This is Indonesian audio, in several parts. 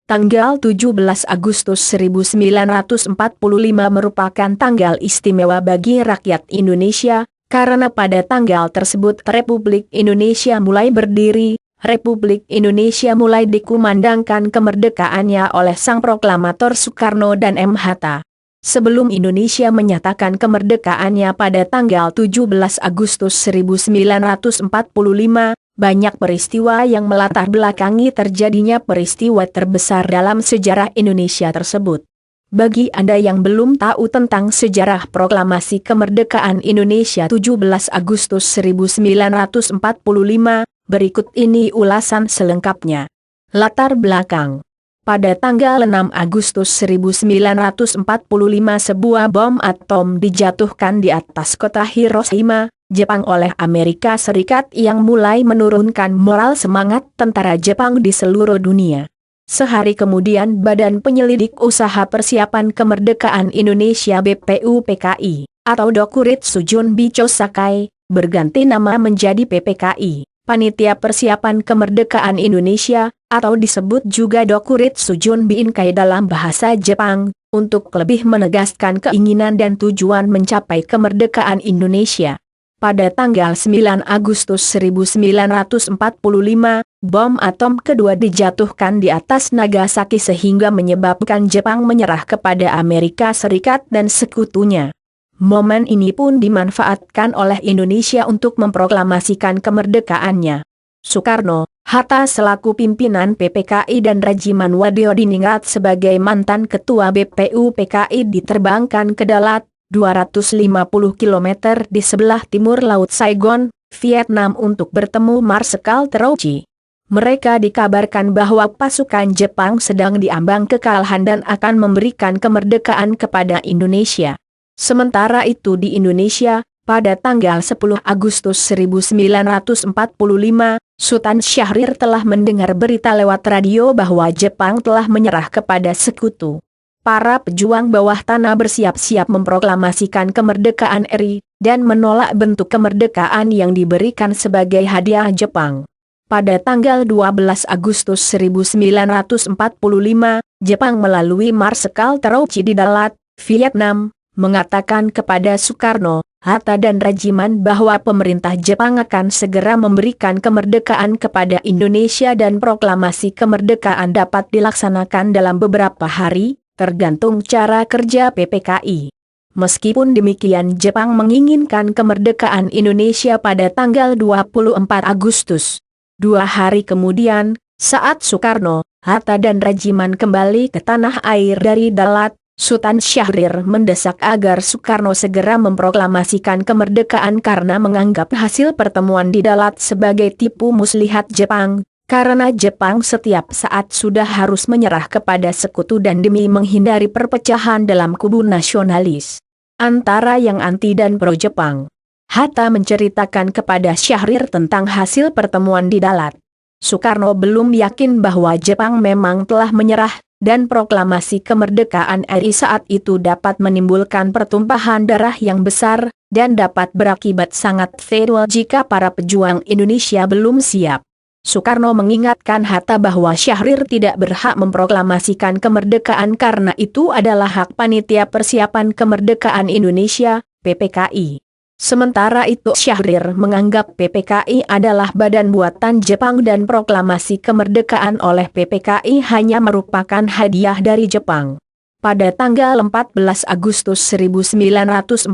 Tanggal 17 Agustus 1945 merupakan tanggal istimewa bagi rakyat Indonesia, karena pada tanggal tersebut Republik Indonesia mulai berdiri, Republik Indonesia mulai dikumandangkan kemerdekaannya oleh sang proklamator Soekarno dan M. Hatta. Sebelum Indonesia menyatakan kemerdekaannya pada tanggal 17 Agustus 1945, banyak peristiwa yang melatar belakangi terjadinya peristiwa terbesar dalam sejarah Indonesia tersebut. Bagi Anda yang belum tahu tentang sejarah proklamasi kemerdekaan Indonesia 17 Agustus 1945, berikut ini ulasan selengkapnya. Latar belakang. Pada tanggal 6 Agustus 1945 sebuah bom atom dijatuhkan di atas kota Hiroshima, Jepang oleh Amerika Serikat yang mulai menurunkan moral semangat tentara Jepang di seluruh dunia. Sehari kemudian Badan Penyelidik Usaha Persiapan Kemerdekaan Indonesia BPUPKI, atau Dokuritsu Junbi Chosakai, berganti nama menjadi PPKI, Panitia Persiapan Kemerdekaan Indonesia, atau disebut juga Dokuritsu Junbi Inkai dalam bahasa Jepang, untuk lebih menegaskan keinginan dan tujuan mencapai kemerdekaan Indonesia. Pada tanggal 9 Agustus 1945, bom atom kedua dijatuhkan di atas Nagasaki sehingga menyebabkan Jepang menyerah kepada Amerika Serikat dan sekutunya. Momen ini pun dimanfaatkan oleh Indonesia untuk memproklamasikan kemerdekaannya. Soekarno, Hatta selaku pimpinan PPKI dan Rajiman Wadodiningrat sebagai mantan ketua BPUPKI diterbangkan ke Dalat, 250 km di sebelah timur Laut Saigon, Vietnam untuk bertemu Marsekal Terauchi. Mereka dikabarkan bahwa pasukan Jepang sedang diambang kekalahan dan akan memberikan kemerdekaan kepada Indonesia. Sementara itu di Indonesia, pada tanggal 10 Agustus 1945, Sultan Syahrir telah mendengar berita lewat radio bahwa Jepang telah menyerah kepada sekutu. Para pejuang bawah tanah bersiap-siap memproklamasikan kemerdekaan RI, dan menolak bentuk kemerdekaan yang diberikan sebagai hadiah Jepang. Pada tanggal 12 Agustus 1945, Jepang melalui Marsekal Terauchi di Dalat, Vietnam, mengatakan kepada Soekarno, Hatta dan Rajiman bahwa pemerintah Jepang akan segera memberikan kemerdekaan kepada Indonesia dan proklamasi kemerdekaan dapat dilaksanakan dalam beberapa hari, tergantung cara kerja PPKI. Meskipun demikian Jepang menginginkan kemerdekaan Indonesia pada tanggal 24 Agustus. 2 hari kemudian, saat Soekarno, Hatta dan Rajiman kembali ke tanah air dari Dalat, Sultan Syahrir mendesak agar Soekarno segera memproklamasikan kemerdekaan karena menganggap hasil pertemuan di Dalat sebagai tipu muslihat Jepang. Karena Jepang setiap saat sudah harus menyerah kepada sekutu dan demi menghindari perpecahan dalam kubu nasionalis antara yang anti dan pro-Jepang. Hatta menceritakan kepada Syahrir tentang hasil pertemuan di Dalat. Soekarno belum yakin bahwa Jepang memang telah menyerah, dan proklamasi kemerdekaan RI saat itu dapat menimbulkan pertumpahan darah yang besar, dan dapat berakibat sangat fatal jika para pejuang Indonesia belum siap. Soekarno mengingatkan Hatta bahwa Syahrir tidak berhak memproklamasikan kemerdekaan karena itu adalah hak Panitia Persiapan Kemerdekaan Indonesia, PPKI. Sementara itu Syahrir menganggap PPKI adalah badan buatan Jepang dan proklamasi kemerdekaan oleh PPKI hanya merupakan hadiah dari Jepang. Pada tanggal 14 Agustus 1945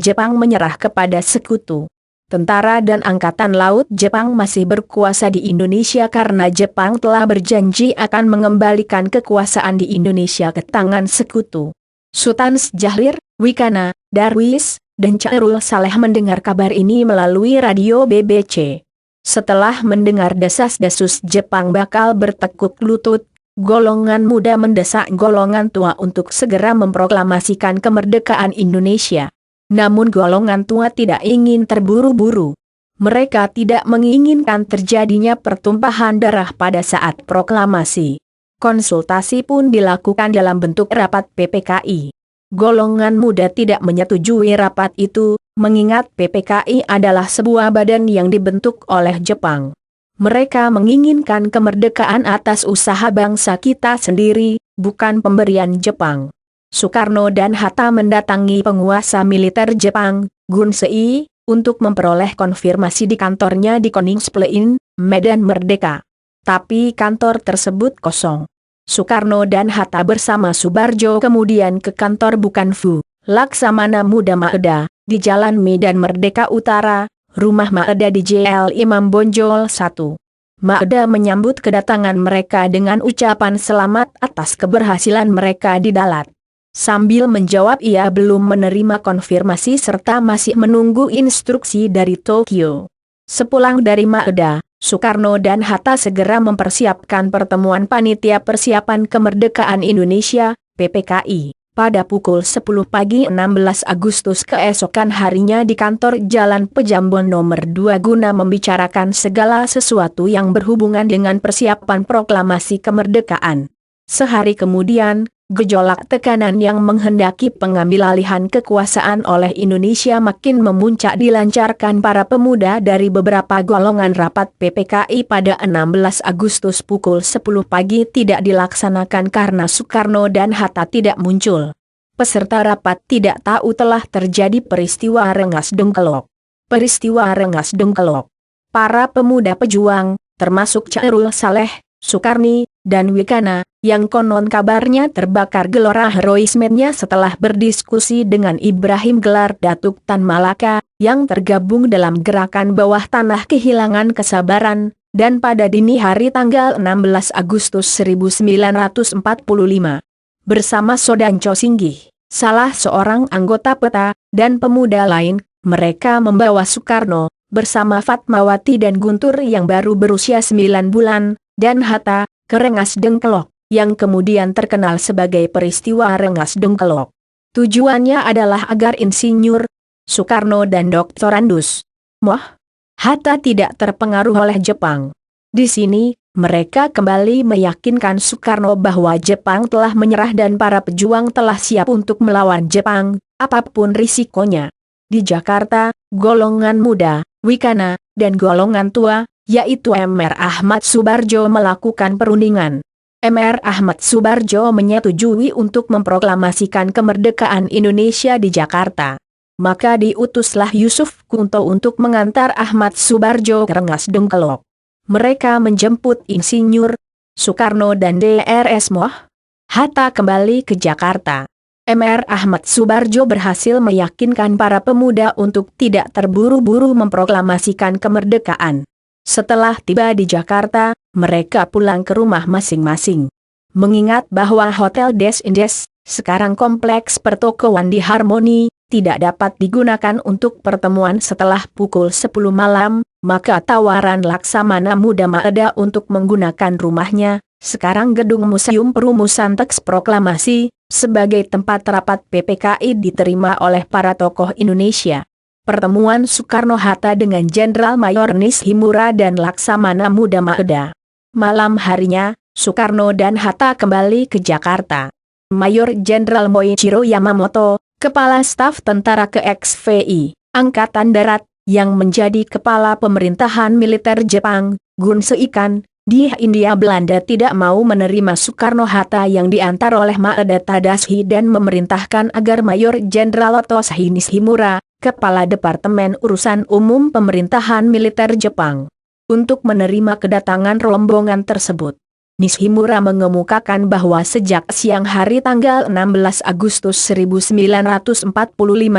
Jepang menyerah kepada sekutu. Tentara dan Angkatan Laut Jepang masih berkuasa di Indonesia karena Jepang telah berjanji akan mengembalikan kekuasaan di Indonesia ke tangan sekutu. Sultan Syahrir, Wikana, Darwis, dan Chairul Saleh mendengar kabar ini melalui radio BBC. Setelah mendengar desas-desus Jepang bakal bertekuk lutut, golongan muda mendesak golongan tua untuk segera memproklamasikan kemerdekaan Indonesia. Namun golongan tua tidak ingin terburu-buru. Mereka tidak menginginkan terjadinya pertumpahan darah pada saat proklamasi. Konsultasi pun dilakukan dalam bentuk rapat PPKI. Golongan muda tidak menyetujui rapat itu, mengingat PPKI adalah sebuah badan yang dibentuk oleh Jepang. Mereka menginginkan kemerdekaan atas usaha bangsa kita sendiri, bukan pemberian Jepang. Soekarno dan Hatta mendatangi penguasa militer Jepang, Gun Sei, untuk memperoleh konfirmasi di kantornya di Koningsplein, Medan Merdeka. Tapi kantor tersebut kosong. Soekarno dan Hatta bersama Subarjo kemudian ke kantor Bukan Fu, Laksamana Muda Maeda, di Jalan Medan Merdeka Utara, rumah Maeda di JL Imam Bonjol 1. Maeda menyambut kedatangan mereka dengan ucapan selamat atas keberhasilan mereka di Dalat. Sambil menjawab ia belum menerima konfirmasi serta masih menunggu instruksi dari Tokyo. Sepulang dari Maeda, Soekarno dan Hatta segera mempersiapkan pertemuan Panitia Persiapan Kemerdekaan Indonesia, PPKI, pada pukul 10 pagi 16 Agustus keesokan harinya di kantor Jalan Pejambon nomor 2 guna membicarakan segala sesuatu yang berhubungan dengan persiapan proklamasi kemerdekaan. Sehari kemudian, gejolak tekanan yang menghendaki pengambilalihan kekuasaan oleh Indonesia makin memuncak dilancarkan para pemuda dari beberapa golongan. Rapat PPKI pada 16 Agustus pukul 10 pagi tidak dilaksanakan karena Soekarno dan Hatta tidak muncul. Peserta rapat tidak tahu telah terjadi peristiwa Rengas Dengkelok. Peristiwa Rengas Dengkelok. Para pemuda pejuang, termasuk Chairul Saleh, Sukarni, dan Wikana, yang konon kabarnya terbakar gelora heroismenya setelah berdiskusi dengan Ibrahim Gelar Datuk Tan Malaka, yang tergabung dalam gerakan bawah tanah kehilangan kesabaran, dan pada dini hari tanggal 16 Agustus 1945. Bersama Sodanco Singgih, salah seorang anggota PETA, dan pemuda lain, mereka membawa Soekarno, bersama Fatmawati dan Guntur yang baru berusia 9 bulan, dan Hatta, ke Rengas Dengkelok, yang kemudian terkenal sebagai peristiwa Rengas Dengkelok. Tujuannya adalah agar Insinyur Soekarno dan Dr. Andus Moh Hatta tidak terpengaruh oleh Jepang. Di sini, mereka kembali meyakinkan Soekarno bahwa Jepang telah menyerah dan para pejuang telah siap untuk melawan Jepang, apapun risikonya. Di Jakarta, golongan muda, Wikana, dan golongan tua, yaitu Mr. Ahmad Subarjo melakukan perundingan. Mr. Ahmad Subarjo menyetujui untuk memproklamasikan kemerdekaan Indonesia di Jakarta. Maka diutuslah Yusuf Kunto untuk mengantar Ahmad Subarjo ke Rengas Dengkelok. Mereka menjemput Insinyur Soekarno dan Drs. Moh Hatta kembali ke Jakarta. Mr. Ahmad Subarjo berhasil meyakinkan para pemuda untuk tidak terburu-buru memproklamasikan kemerdekaan. Setelah tiba di Jakarta, mereka pulang ke rumah masing-masing. Mengingat bahwa Hotel Des Indes, sekarang kompleks pertokoan di Harmoni, tidak dapat digunakan untuk pertemuan setelah pukul 10 malam, maka tawaran Laksamana Muda Maeda untuk menggunakan rumahnya, sekarang Gedung Museum Perumusan Teks Proklamasi, sebagai tempat rapat PPKI diterima oleh para tokoh Indonesia. Pertemuan Soekarno-Hatta dengan Jenderal Mayor Nishimura dan Laksamana Muda Maeda. Malam harinya, Soekarno dan Hatta kembali ke Jakarta. Mayor Jenderal Moichiro Yamamoto, Kepala Staf Tentara ke-XVI, Angkatan Darat, yang menjadi Kepala Pemerintahan Militer Jepang, Gun Seikan, di Hindia Belanda tidak mau menerima Soekarno-Hatta yang diantar oleh Maeda Tadashi dan memerintahkan agar Mayor Jenderal Otoshi Nishimura, Kepala Departemen Urusan Umum Pemerintahan Militer Jepang, untuk menerima kedatangan rombongan tersebut. Nishimura mengemukakan bahwa sejak siang hari tanggal 16 Agustus 1945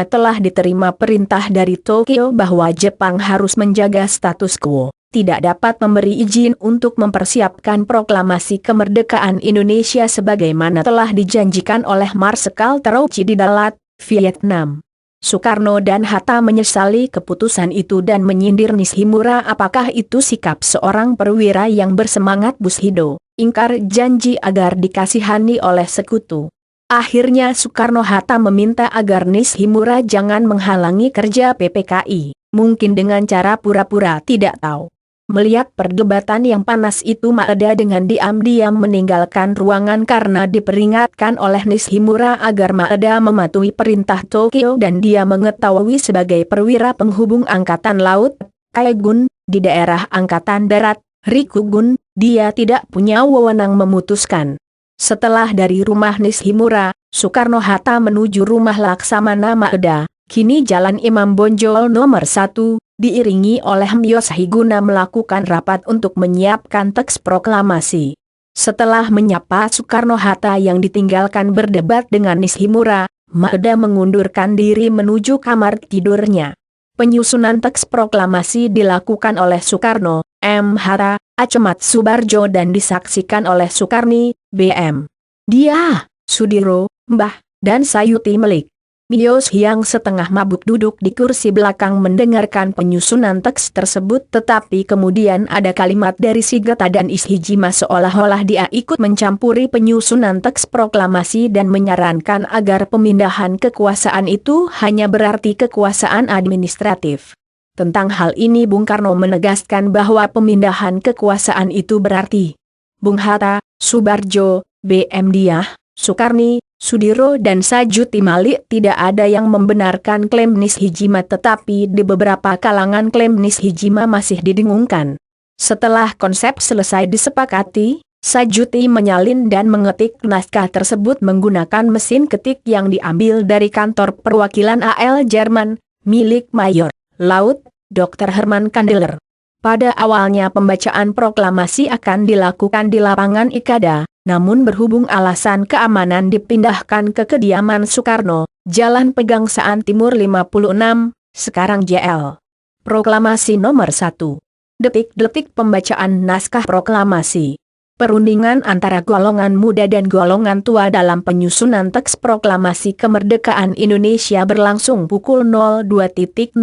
telah diterima perintah dari Tokyo bahwa Jepang harus menjaga status quo, tidak dapat memberi izin untuk mempersiapkan proklamasi kemerdekaan Indonesia sebagaimana telah dijanjikan oleh Marsekal Terauchi di Dalat, Vietnam. Soekarno dan Hatta menyesali keputusan itu dan menyindir Nishimura, apakah itu sikap seorang perwira yang bersemangat Bushido, ingkar janji agar dikasihani oleh sekutu. Akhirnya Soekarno-Hatta meminta agar Nishimura jangan menghalangi kerja PPKI, mungkin dengan cara pura-pura tidak tahu. Melihat perdebatan yang panas itu, Maeda dengan diam-diam meninggalkan ruangan karena diperingatkan oleh Nishimura agar Maeda mematuhi perintah Tokyo dan dia mengetahui sebagai perwira penghubung Angkatan Laut, Kaigun, di daerah Angkatan Darat, Rikugun, dia tidak punya wewenang memutuskan. Setelah dari rumah Nishimura, Soekarno-Hatta menuju rumah Laksamana Maeda, kini Jalan Imam Bonjol nomor 1, diiringi oleh Myoshi guna melakukan rapat untuk menyiapkan teks proklamasi. Setelah menyapa Soekarno-Hatta yang ditinggalkan berdebat dengan Nishimura, Maeda mengundurkan diri menuju kamar tidurnya. Penyusunan teks proklamasi dilakukan oleh Soekarno, M. Hatta, Acemat Subarjo dan disaksikan oleh Soekarni, B.M. Dia, Sudiro, Mbah, dan Sayuti Melik. Mios yang setengah mabuk duduk di kursi belakang mendengarkan penyusunan teks tersebut, tetapi kemudian ada kalimat dari Shigeta dan Ishijima seolah-olah dia ikut mencampuri penyusunan teks proklamasi dan menyarankan agar pemindahan kekuasaan itu hanya berarti kekuasaan administratif. Tentang hal ini Bung Karno menegaskan bahwa pemindahan kekuasaan itu berarti Bung Hatta, Subarjo, B.M. Diah, Soekarni, Sudiro dan Sayuti Malik tidak ada yang membenarkan klaim Nishijima, tetapi di beberapa kalangan klaim Nishijima masih didengungkan. Setelah konsep selesai disepakati, Sayuti menyalin dan mengetik naskah tersebut menggunakan mesin ketik yang diambil dari kantor perwakilan AL Jerman, milik Mayor Laut, Dr. Herman Kandeler. Pada awalnya pembacaan proklamasi akan dilakukan di lapangan Ikada, namun berhubung alasan keamanan dipindahkan ke kediaman Soekarno, Jalan Pegangsaan Timur 56, sekarang JL. Proklamasi nomor 1. Detik-detik pembacaan naskah proklamasi. Perundingan antara golongan muda dan golongan tua dalam penyusunan teks proklamasi kemerdekaan Indonesia berlangsung pukul 02.0004.00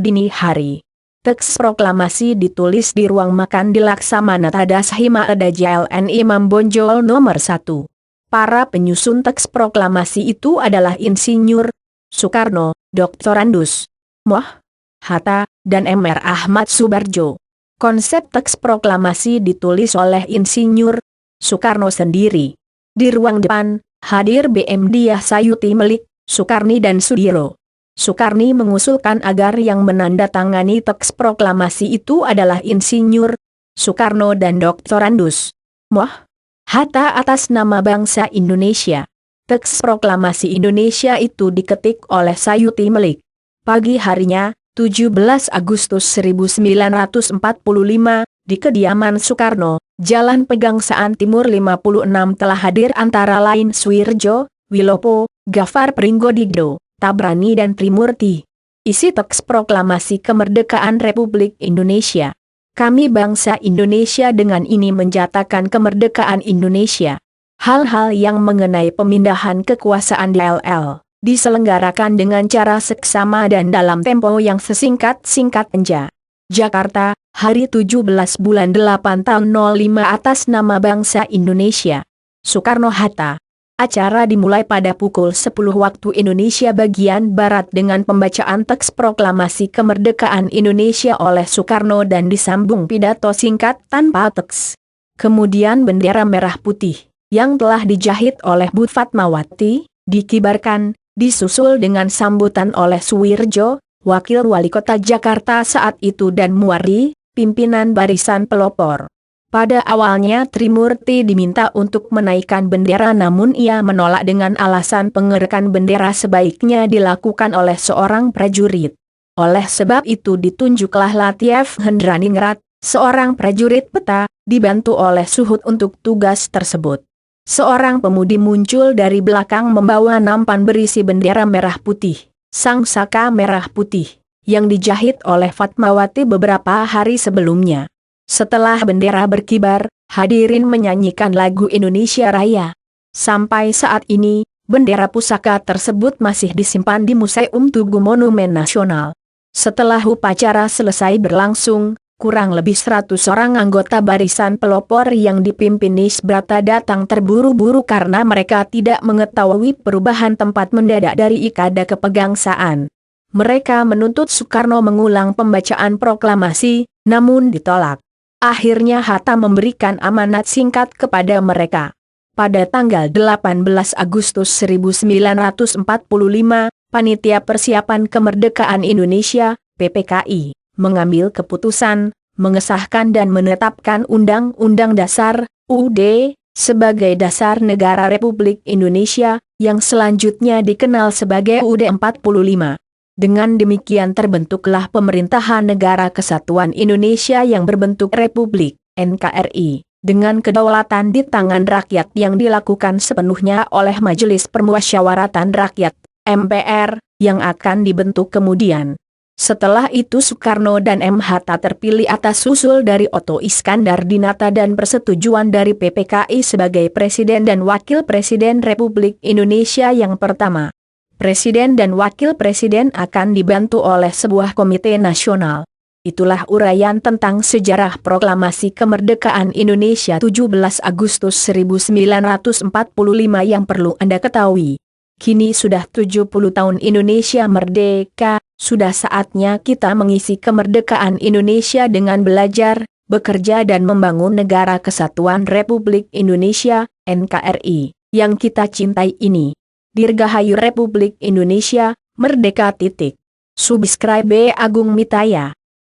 dini hari. Teks proklamasi ditulis di ruang makan di Laksamana Tadashi Maeda JLN Imam Bonjol nomor 1. Para penyusun teks proklamasi itu adalah Insinyur Soekarno, Dr. Andus Moh, Hatta, dan Mr. Ahmad Subarjo. Konsep teks proklamasi ditulis oleh Insinyur Soekarno sendiri. Di ruang depan, hadir B.M. Diah, Sayuti Melik, Soekarni dan Sudiro. Soekarni mengusulkan agar yang menandatangani teks proklamasi itu adalah Insinyur Soekarno dan Dr. Andus Moh, Hatta atas nama bangsa Indonesia. Teks proklamasi Indonesia itu diketik oleh Sayuti Melik. Pagi harinya, 17 Agustus 1945, di kediaman Soekarno, Jalan Pegangsaan Timur 56 telah hadir antara lain Suirjo, Wilopo, Gafar Pringgodigdo, Tabrani dan Trimurti. Isi teks proklamasi kemerdekaan Republik Indonesia. Kami bangsa Indonesia dengan ini menjatakan kemerdekaan Indonesia. Hal-hal yang mengenai pemindahan kekuasaan DLL diselenggarakan dengan cara seksama dan dalam tempo yang sesingkat-singkatnya. Jakarta, hari 17 bulan 8 tahun 05 atas nama bangsa Indonesia. Soekarno-Hatta. Acara dimulai pada pukul 10 waktu Indonesia bagian Barat dengan pembacaan teks proklamasi kemerdekaan Indonesia oleh Soekarno dan disambung pidato singkat tanpa teks. Kemudian bendera merah putih, yang telah dijahit oleh Bu Fatmawati, dikibarkan, disusul dengan sambutan oleh Suwirjo, Wakil Wali Kota Jakarta saat itu dan Muwardi, pimpinan barisan pelopor. Pada awalnya Trimurti diminta untuk menaikkan bendera namun ia menolak dengan alasan pengerakan bendera sebaiknya dilakukan oleh seorang prajurit. Oleh sebab itu ditunjuklah Latief Hendraningrat, seorang prajurit peta, dibantu oleh Suhut untuk tugas tersebut. Seorang pemudi muncul dari belakang membawa nampan berisi bendera merah putih, sang saka merah putih, yang dijahit oleh Fatmawati beberapa hari sebelumnya. Setelah bendera berkibar, hadirin menyanyikan lagu Indonesia Raya. Sampai saat ini, bendera pusaka tersebut masih disimpan di Museum Tugu Monumen Nasional. Setelah upacara selesai berlangsung, kurang lebih 100 orang anggota barisan pelopor yang dipimpin Nisbrata datang terburu-buru karena mereka tidak mengetahui perubahan tempat mendadak dari Ikada ke Pegangsaan. Mereka menuntut Soekarno mengulang pembacaan proklamasi, namun ditolak. Akhirnya Hatta memberikan amanat singkat kepada mereka. Pada tanggal 18 Agustus 1945, Panitia Persiapan Kemerdekaan Indonesia, PPKI, mengambil keputusan, mengesahkan dan menetapkan Undang-Undang Dasar, UUD, sebagai dasar negara Republik Indonesia, yang selanjutnya dikenal sebagai UUD 45. Dengan demikian terbentuklah Pemerintahan Negara Kesatuan Indonesia yang berbentuk Republik, NKRI, dengan kedaulatan di tangan rakyat yang dilakukan sepenuhnya oleh Majelis Permusyawaratan Rakyat, MPR, yang akan dibentuk kemudian. Setelah itu Soekarno dan M. Hatta terpilih atas usul dari Otto Iskandar Dinata dan persetujuan dari PPKI sebagai Presiden dan Wakil Presiden Republik Indonesia yang pertama. Presiden dan Wakil Presiden akan dibantu oleh sebuah komite nasional. Itulah uraian tentang sejarah proklamasi kemerdekaan Indonesia 17 Agustus 1945 yang perlu Anda ketahui. Kini sudah 70 tahun Indonesia merdeka, sudah saatnya kita mengisi kemerdekaan Indonesia dengan belajar, bekerja dan membangun Negara Kesatuan Republik Indonesia, NKRI, yang kita cintai ini. Dirgahayu Republik Indonesia, Merdeka! Subscribe Agung Mitaya.